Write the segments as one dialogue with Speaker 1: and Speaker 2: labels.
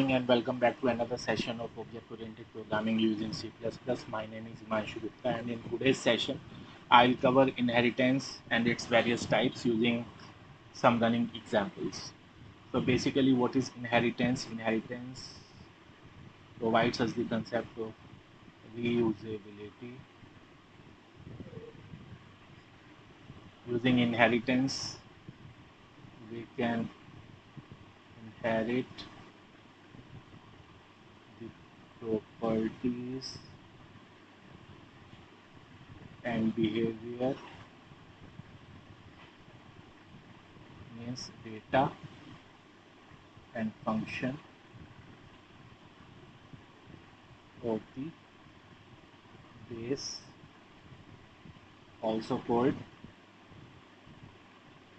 Speaker 1: morning and welcome back to another session of object-oriented programming using C++. My name is Himanshu Gupta and in today's session, I'll cover inheritance and its various types using some running examples. So basically what is inheritance? Inheritance provides us the concept of reusability. Using inheritance, we can inherit the properties and behavior, means data and function of the base, also called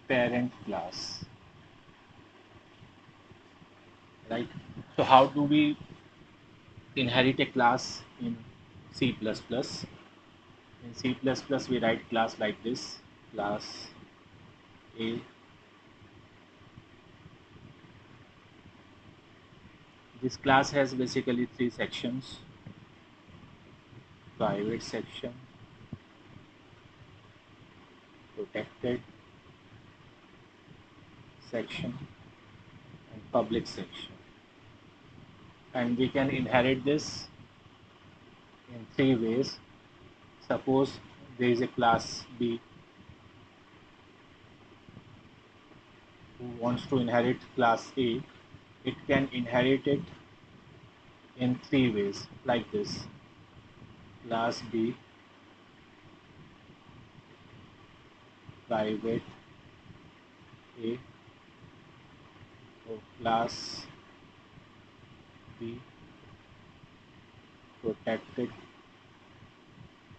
Speaker 1: parent class, right? So how do we inherit a class in C++? In C++ we write class like this: class A. This class has basically three sections: private section, protected section, and public section. And we can inherit this in three ways. Suppose there is a class B who wants to inherit class A, it can inherit it in three ways like this: class B, private A, or class B, protected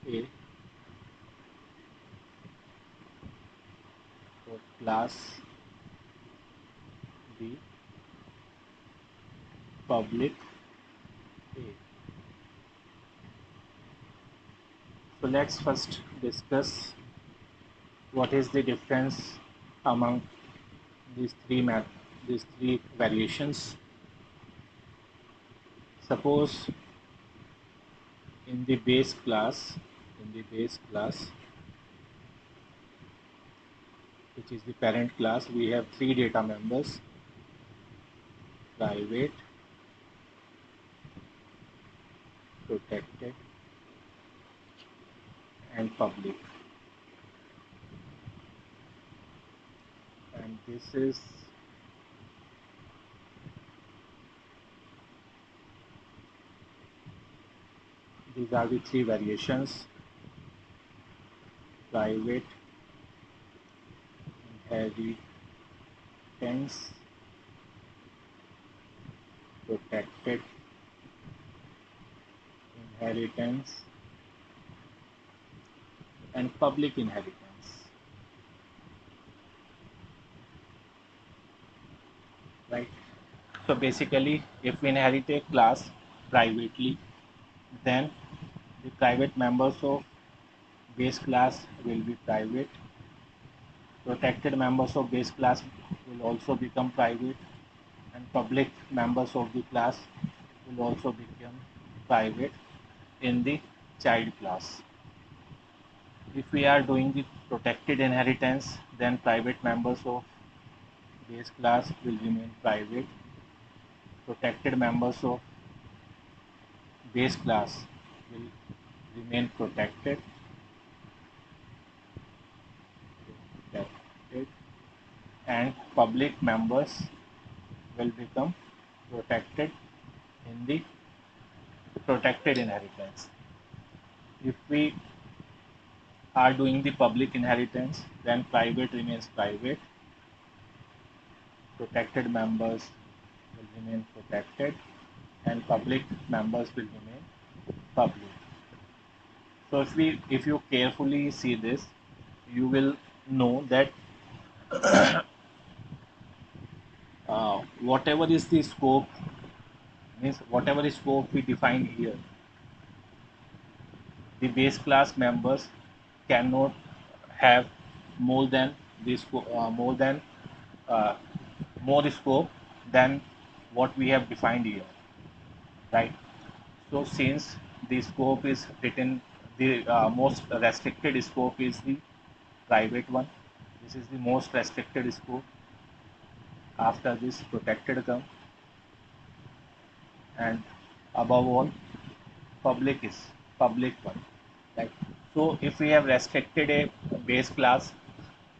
Speaker 1: A, or class B, public A. So let's first discuss what is the difference among these three variations. Suppose in the base class, which is the parent class, we have three data members: private, protected, and public. And these are the three variations: private inheritance, protected inheritance, and public inheritance. Right? So basically, if we inherit a class privately, then the private members of base class will be private. Protected members of base class will also become private, and public members of the class will also become private in the child class. If we are doing the protected inheritance, then private members of base class will remain private. Protected members of base class will remain protected, and public members will become protected in the protected inheritance. If we are doing the public inheritance, then private remains private, protected members will remain protected, and public members will remain public. So if you carefully see this, you will know that whatever is the scope, means whatever is scope we define here, the base class members cannot have more than this more scope than what we have defined here, right? So since the scope is written, the most restricted scope is the private one. This is the most restricted scope. After this, protected come, and above all, public is public one, right? So if we have restricted a base class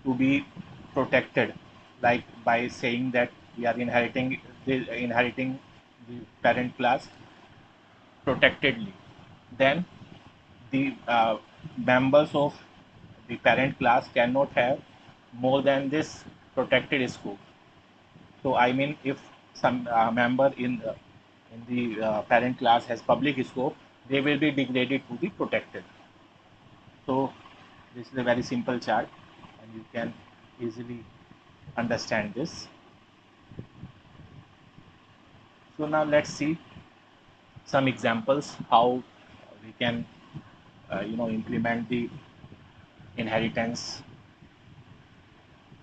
Speaker 1: to be protected, like by saying that we are inheriting the parent class protectedly, then the members of the parent class cannot have more than this protected scope. So I mean, if some member in the parent class has public scope, they will be degraded to the protected. So this is a very simple chart, and you can easily understand this. So now let's see some examples how we can implement the inheritance,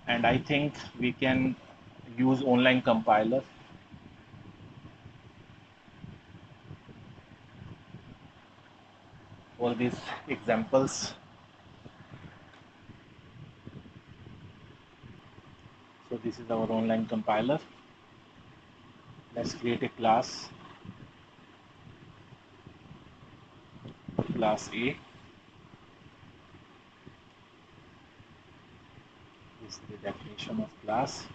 Speaker 1: and I think we can use online compiler for these examples. So this is our online compiler. Let's create a class A. This is the definition of class.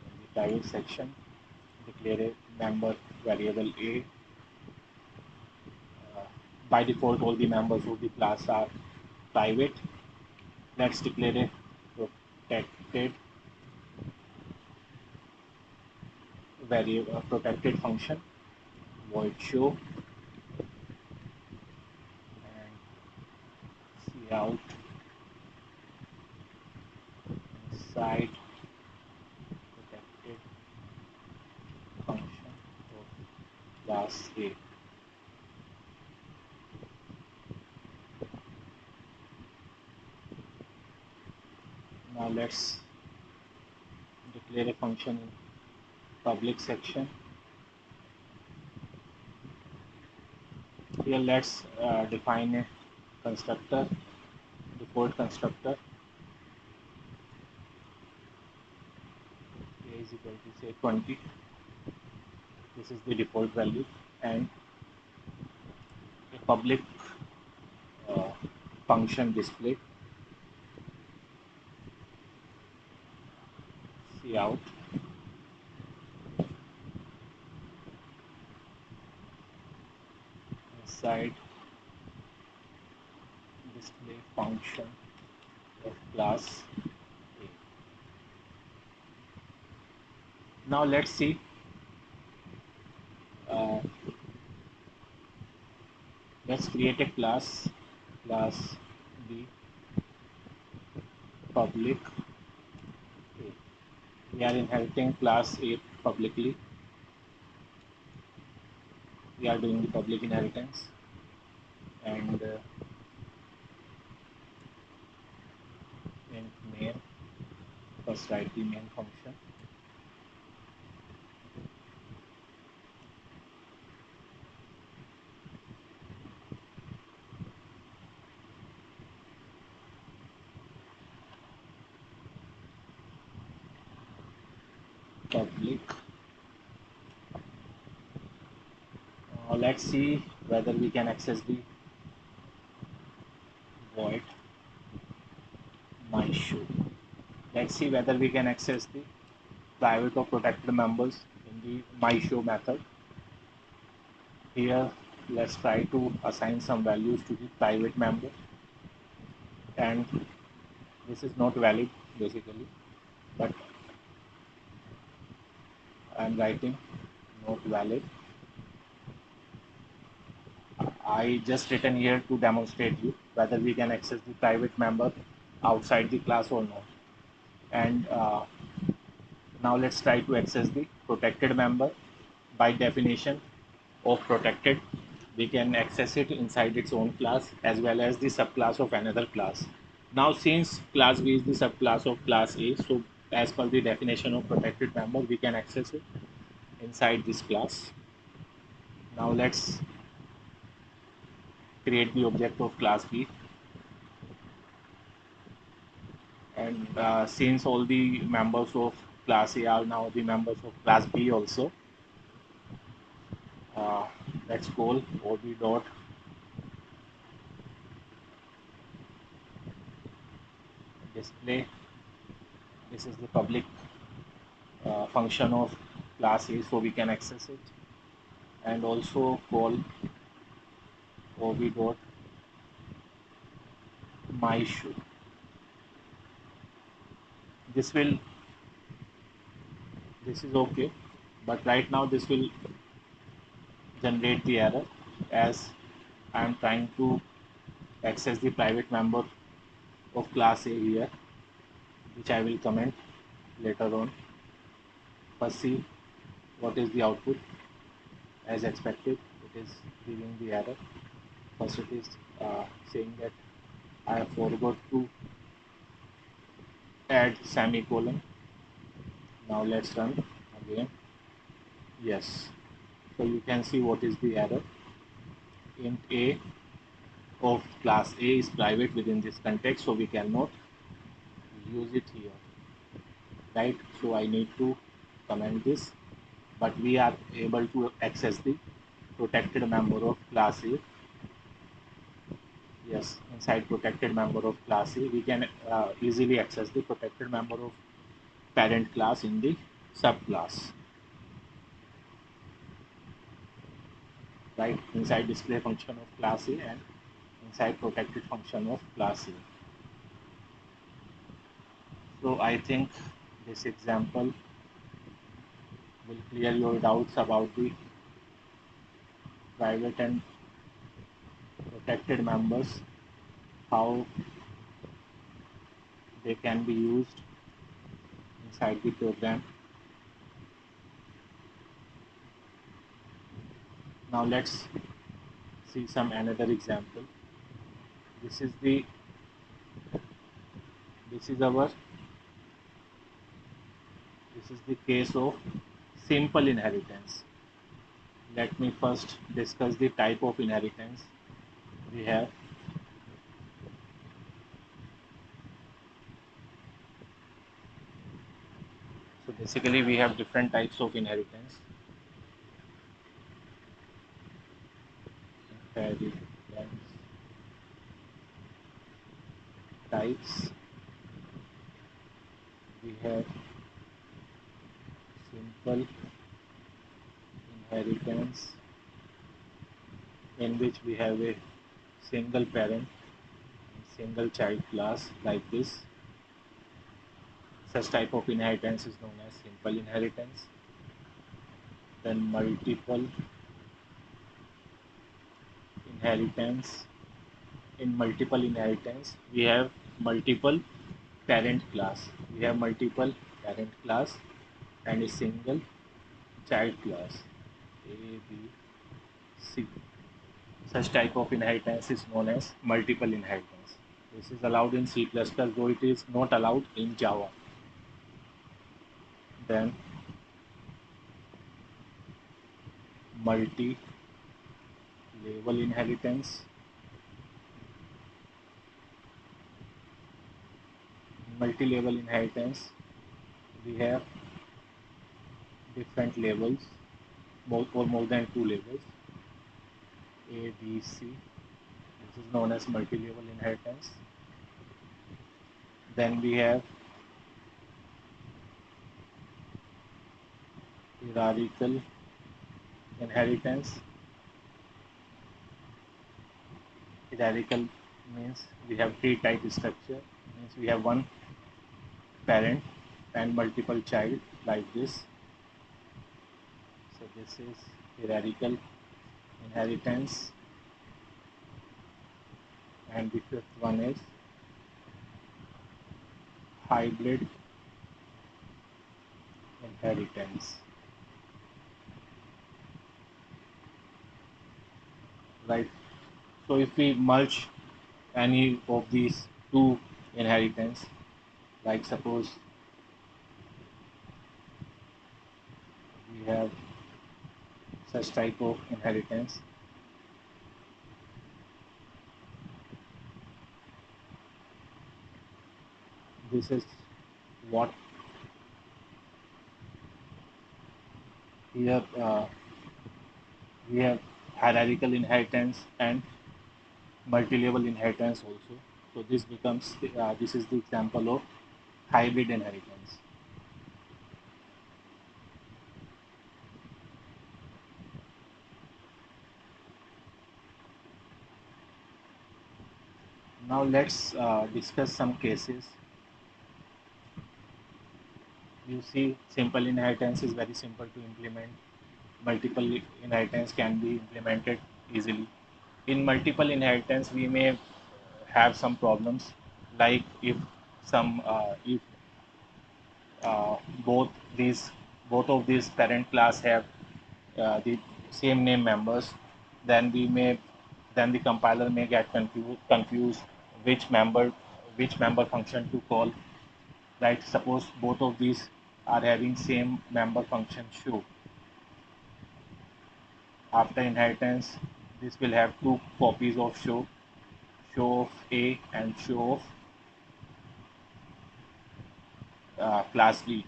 Speaker 1: In the private section, declare a member variable A. By default, all the members of the class are private. Let's declare a protected variable, protected function, void show, and cout inside protected function of class A. Now let's declare a function in public section. Here let's define a constructor, default constructor. A is equal to say 20. This is the default value, and a public uh, function display cout inside display function of class A. Now let's see uh, let's create a class B public A. We are inheriting class A publicly. We are doing the public inheritance, and in main, first write the main function. Public. Let's see whether we can access the void my show. Let's see whether we can access the private or protected members in the my show method. Here, let's try to assign some values to the private member, and this is not valid basically, but I'm writing not valid. I just written here to demonstrate you whether we can access the private member outside the class or not. And now let's try to access the protected member. By definition of protected, we can access it inside its own class as well as the subclass of another class. Now since class B is the subclass of class A, so as per the definition of protected member, we can access it inside this class. Now let's create the object of class B, and since all the members of class A are now the members of class B also, uh, let's call ob dot display. This is the public function of class A, so we can access it, and also call ob dot my shoe. This is okay, but right now this will generate the error as I am trying to access the private member of class A here, which I will comment later on. First, see what is the output. As expected, it is giving the error. First, it is saying that I have forgot to add semicolon. Now let's run again. Yes, so you can see what is the error. Int A of class A is private within this context, so we cannot use it here, right? So I need to comment this, but we are able to access the protected member of class A. Yes, inside protected member of class A, we can easily access the protected member of parent class in the subclass, right? Inside display function of class A and inside protected function of class A. So I think this example will clear your doubts about the private and protected members, how they can be used inside the program. Now let's see some another example. This is the this is our this is the case of simple inheritance. Let me first discuss the type of inheritance we have. So basically we have different types of inheritance. Inheritance types. We have simple inheritance, in which we have a single parent and single child class like this. Such type of inheritance is known as simple inheritance. Then multiple inheritance. In multiple inheritance, we have multiple parent class. We have multiple parent class and a single child class, A, B, C. Such type of inheritance is known as multiple inheritance. This is allowed in C++, though it is not allowed in Java. Then multi-level inheritance. Multi-level inheritance, we have different levels, more than two levels, A, B, C. This is known as multi-level inheritance. Then we have hierarchical inheritance. Hierarchical means we have tree-type structure, means we have one parent and multiple child like this. So this is hierarchical inheritance. And the fifth one is hybrid inheritance. Right. So if we merge any of these two inheritance, like suppose we have such type of inheritance. This is what here we have hierarchical inheritance and multi-level inheritance also. So this is the example of hybrid inheritance. Now let's discuss some cases. You see, simple inheritance is very simple to implement. Multiple inheritance can be implemented easily. In multiple inheritance, we may have some problems, like if uh, both these both of these parent class have the same name members, then we may then the compiler may get confused which member function to call, right? Suppose both of these are having same member function show. After inheritance, this will have two copies of show of A and show of class B.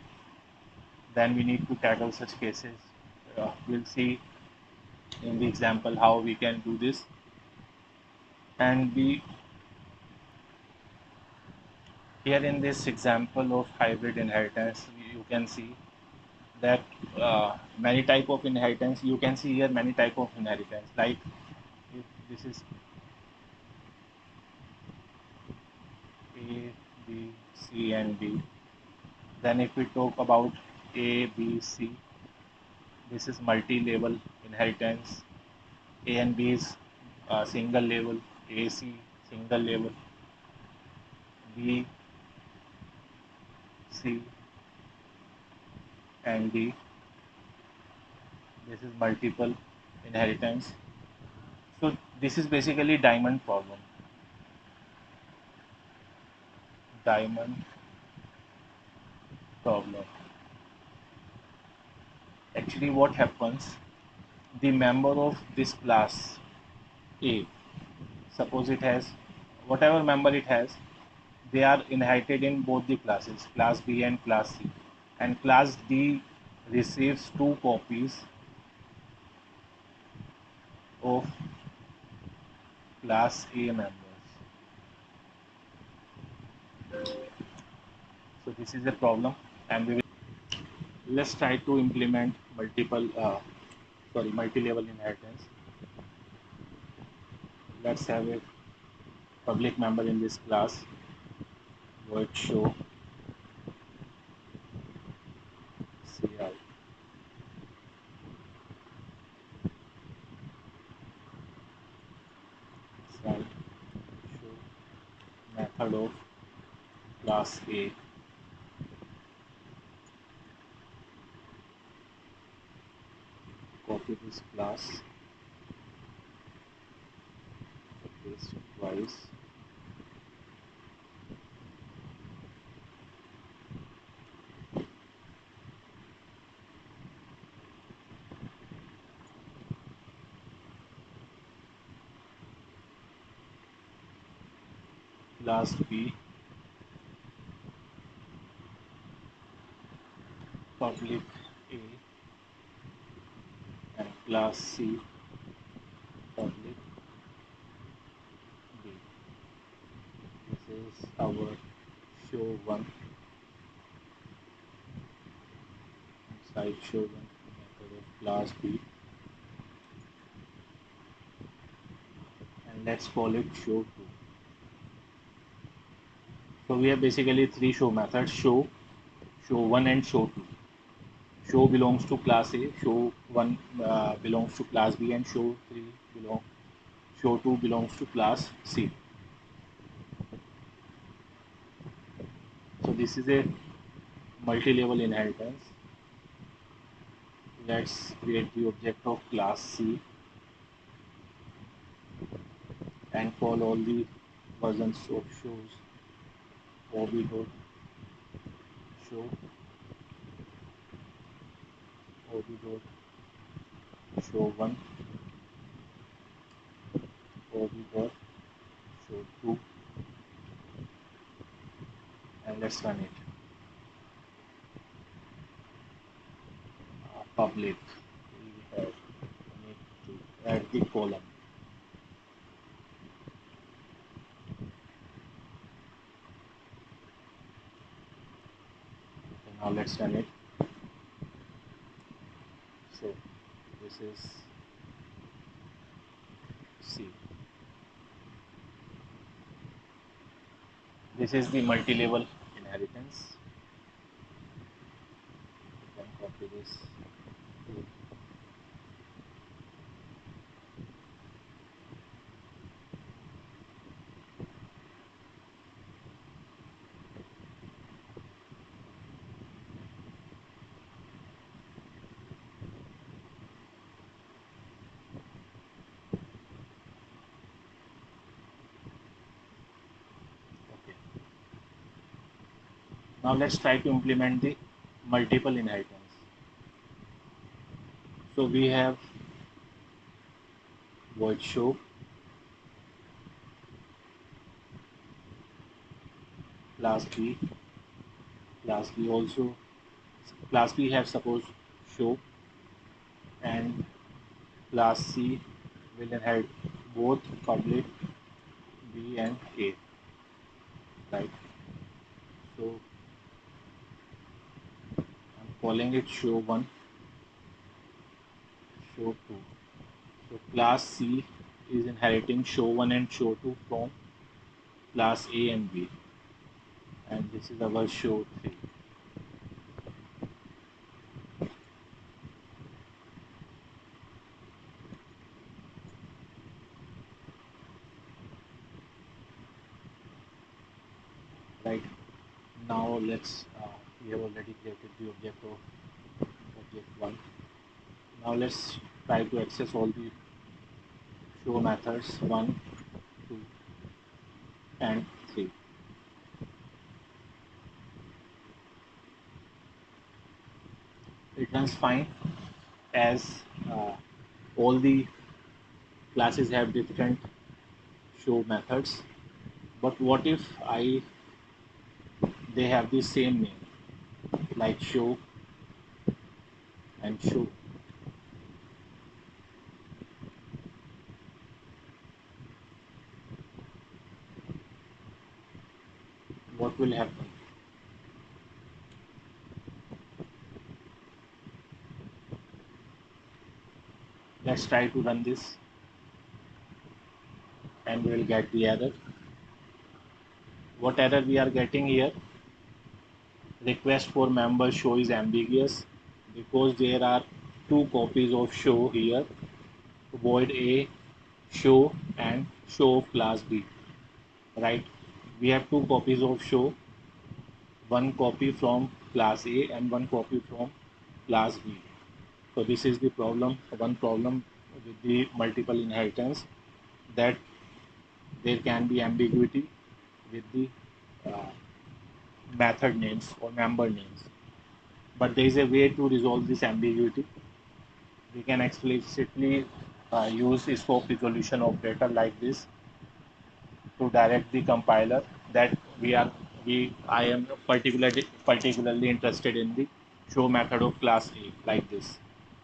Speaker 1: Then we need to tackle such cases. We'll see in the example how we can do this. And we here in this example of hybrid inheritance, you can see that many type of inheritance. You can see here many type of inheritance. Like if this is A, B, C, and D. Then if we talk about A, B, C, this is multi-level inheritance. A and B is single level. A, C, single level. B, C, and D. This is multiple inheritance. So this is basically diamond problem. Diamond problem. Actually, what happens? The member of this class A, suppose it has whatever member it has, they are inherited in both the classes, class B and class C. And class D receives two copies of class A members. So this is a problem, and let's try to implement multi-level inheritance. Let's have a public member in this class, void show ci site show method of class A. Copy this class, paste it twice. Class B, public A, and class C, public B. This is our show one inside show one method of class B, and let's call it show two. So we have basically three show methods: show one, and show two. Show belongs to class A, show one belongs to class B, and show two belongs to class C. So this is a multi-level inheritance. Let's create the object of class C and call all the versions of shows ob.show ob.show show 1, or we got show 2, and let's run it. Public, we have need to add the column. Okay, now let's run it. So this is C. This is the multi-level inheritance. You can copy this. Okay. Now let's try to implement the multiple inheritance. So we have void show, class B, class B also, class B have suppose show, and class C will inherit both public B and A, right? So I'm calling it show 1, show 2. So class C is inheriting show 1 and show 2 from class A and B, and this is our show 3. Right, now we have already created the object of object 1. Now let's try to access all the show methods 1, 2, and 3. It runs fine as all the classes have different show methods. But what if they have the same name, like show and show? What will happen? Let's try to run this, and we will get the error. What error we are getting here? Request for member show is ambiguous because there are two copies of show here, void A show and show of class B, right? We have two copies of show, one copy from class A and one copy from class B. So this is the problem, one problem with the multiple inheritance, that there can be ambiguity with the uh, method names or member names. But there is a way to resolve this ambiguity. We can explicitly use scope resolution operator like this to direct the compiler that I am particularly interested in the show method of class A, like this,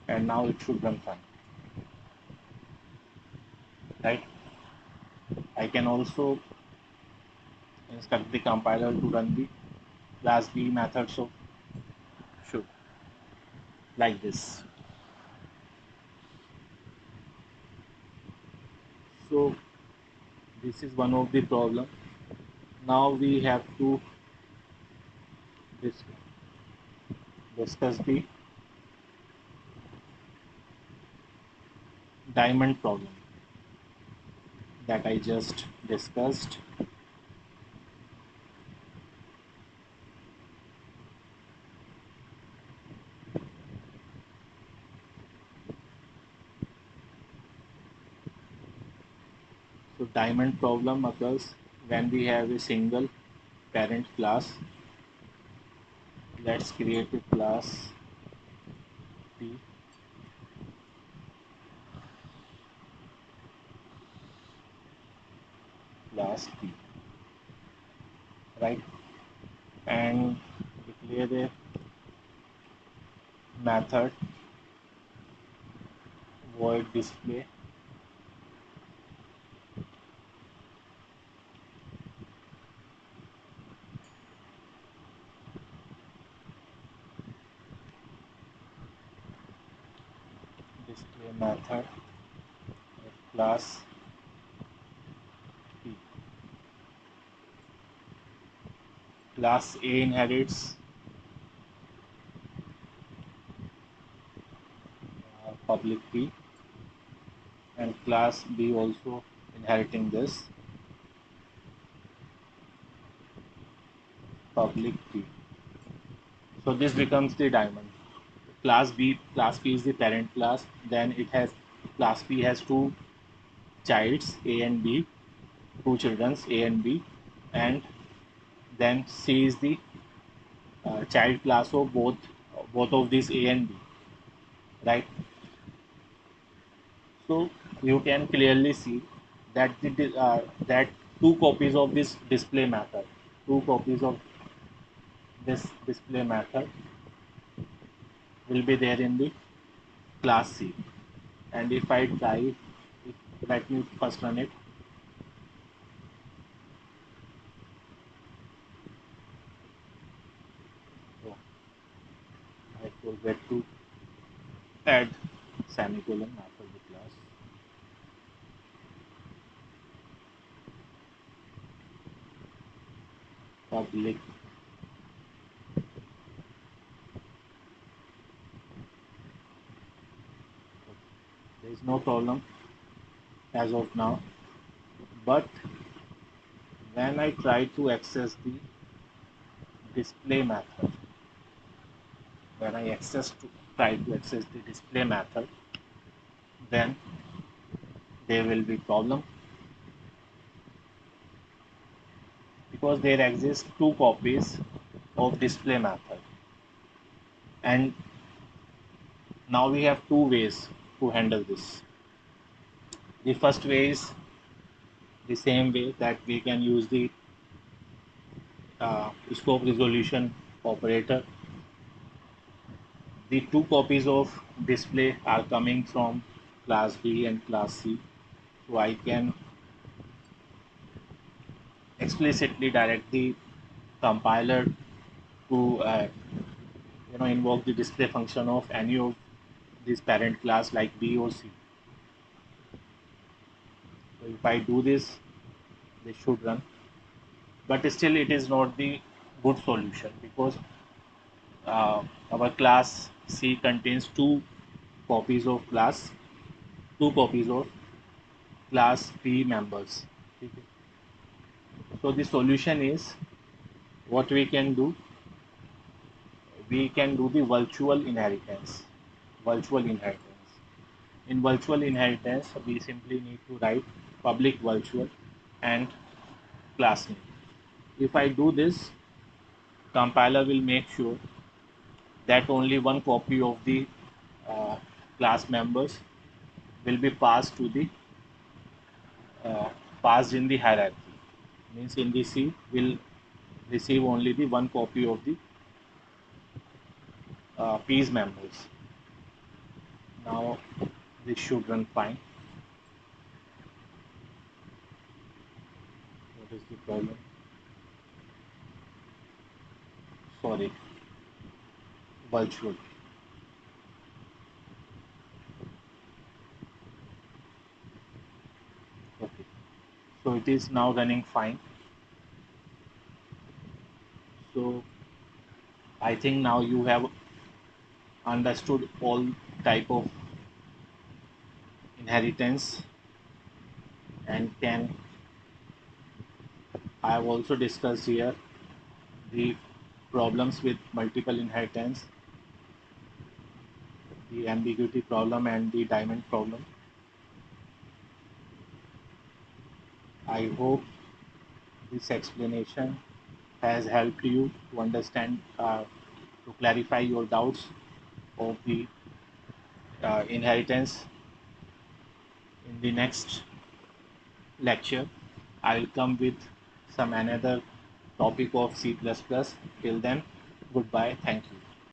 Speaker 1: and now it should run fine, right? I can also instruct the compiler to run the class B methods of show, like this. So this is one of the problem. Now we have to dis- discuss the diamond problem that I just discussed. So diamond problem occurs when we have a single parent class. Let's create a class P, class T, right? And declare the method void display method of class T. Class A inherits public T, and class B also inheriting this public T. So this becomes the diamond. Class B is the parent class. Then it has class B has two childs A and B, two childrens A and B, and then C is the child class of both of these A and B, right? So you can clearly see that that two copies of this display method, two copies of this display method will be there in the class C. And if I try, let me first run it. So I forget to add semicolon after the class. Public there is no problem as of now, but when I try to access the display method, when I try to access the display method, then there will be problem because there exist two copies of display method, and now we have two ways to handle this. The first way is the same way that we can use the scope resolution operator. The two copies of display are coming from class B and class C, so I can explicitly direct the compiler to invoke the display function of any of this parent class like B or C. So if I do this, this should run, but still it is not the good solution because our class C contains two copies of class B members. Okay. So the solution is what we can do. We can do the virtual inheritance. Virtual inheritance. In virtual inheritance, we simply need to write public virtual and class name. If I do this, compiler will make sure that only one copy of the uh, class members will be uh, passed in the hierarchy. Means in the C will receive only the one copy of the P's members. Now this should run fine. What is the problem? Sorry, virtual. Okay. So it is now running fine. So I think now you have understood all type of inheritance and can I have also discussed here the problems with multiple inheritance, the ambiguity problem and the diamond problem. I hope this explanation has helped you to understand, to clarify your doubts of the inheritance. In the next lecture, I'll come with some another topic of C++. Till then, goodbye. Thank you.